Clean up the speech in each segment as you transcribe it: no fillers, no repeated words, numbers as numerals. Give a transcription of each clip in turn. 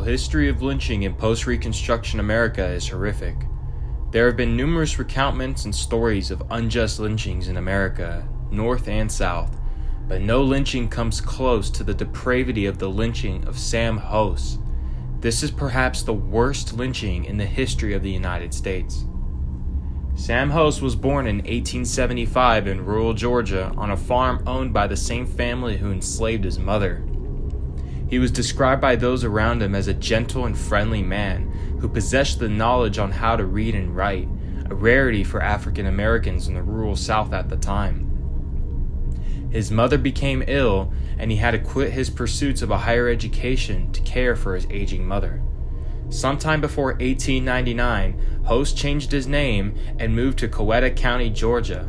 history of lynching in post-Reconstruction America is horrific. There have been numerous recounts and stories of unjust lynchings in America, North and South, but no lynching comes close to the depravity of the lynching of Sam House. This is perhaps the worst lynching in the history of the United States. Sam House was born in 1875 in rural Georgia on a farm owned by the same family who enslaved his mother. He was described by those around him as a gentle and friendly man who possessed the knowledge on how to read and write, a rarity for African Americans in the rural South at the time. His mother became ill, and he had to quit his pursuits of a higher education to care for his aging mother. Sometime before 1899, Host changed his name and moved to Coweta County, Georgia.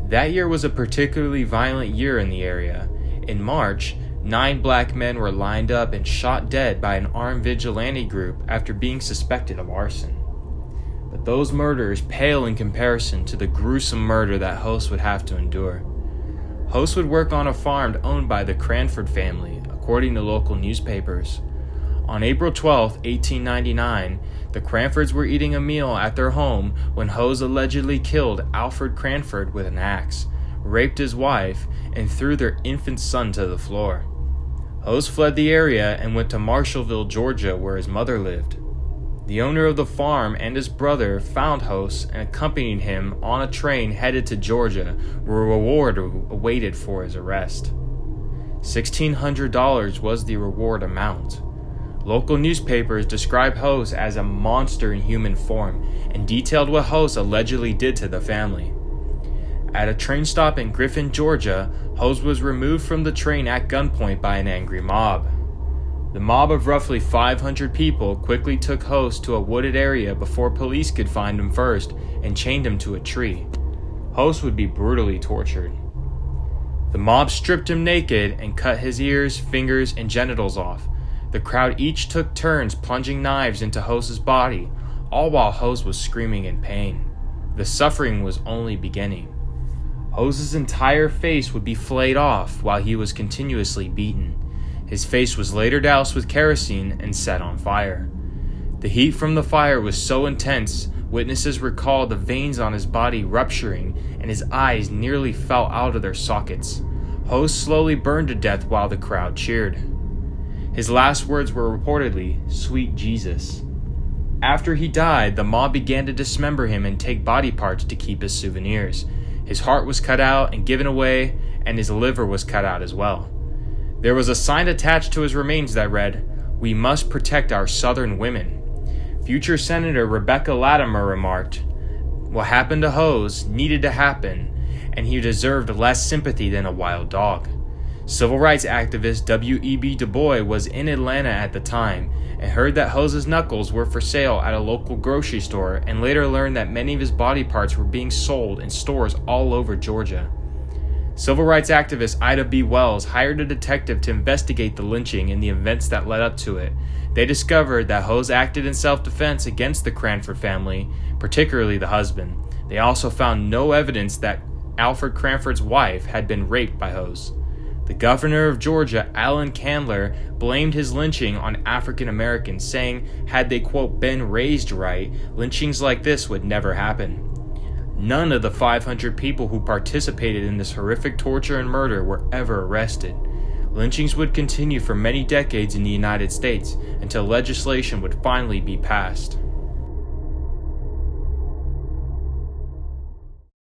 That year was a particularly violent year in the area. In March, 9 black men were lined up and shot dead by an armed vigilante group after being suspected of arson. But those murders pale in comparison to the gruesome murder that Host would have to endure. Host would work on a farm owned by the Cranford family, according to local newspapers. On April 12, 1899, the Cranfords were eating a meal at their home when Host allegedly killed Alfred Cranford with an axe, raped his wife, and threw their infant son to the floor. Host fled the area and went to Marshallville, Georgia, where his mother lived. The owner of the farm and his brother found Host and accompanied him on a train headed to Georgia, where a reward awaited for his arrest. $1,600 was the reward amount. Local newspapers described Host as a monster in human form and detailed what Host allegedly did to the family. At a train stop in Griffin, Georgia, Host was removed from the train at gunpoint by an angry mob. The mob of roughly 500 people quickly took Host to a wooded area before police could find him first and chained him to a tree. Host would be brutally tortured. The mob stripped him naked and cut his ears, fingers, and genitals off. The crowd each took turns plunging knives into Host's body, all while Host was screaming in pain. The suffering was only beginning. Host's entire face would be flayed off while he was continuously beaten. His face was later doused with kerosene and set on fire. The heat from the fire was so intense, witnesses recalled the veins on his body rupturing and his eyes nearly fell out of their sockets. Host slowly burned to death while the crowd cheered. His last words were reportedly, "Sweet Jesus." After he died, the mob began to dismember him and take body parts to keep as souvenirs. His heart was cut out and given away, and his liver was cut out as well. There was a sign attached to his remains that read, "We must protect our Southern women." Future Senator Rebecca Latimer remarked, "What happened to Host needed to happen, and he deserved less sympathy than a wild dog." Civil rights activist W.E.B. Du Bois was in Atlanta at the time and heard that Host's knuckles were for sale at a local grocery store and later learned that many of his body parts were being sold in stores all over Georgia. Civil rights activist Ida B. Wells hired a detective to investigate the lynching and the events that led up to it. They discovered that Host acted in self-defense against the Cranford family, particularly the husband. They also found no evidence that Alfred Cranford's wife had been raped by Host. The governor of Georgia, Allen Candler, blamed his lynching on African Americans, saying had they, quote, been raised right, lynchings like this would never happen. None of the 500 people who participated in this horrific torture and murder were ever arrested. Lynchings would continue for many decades in the United States until legislation would finally be passed.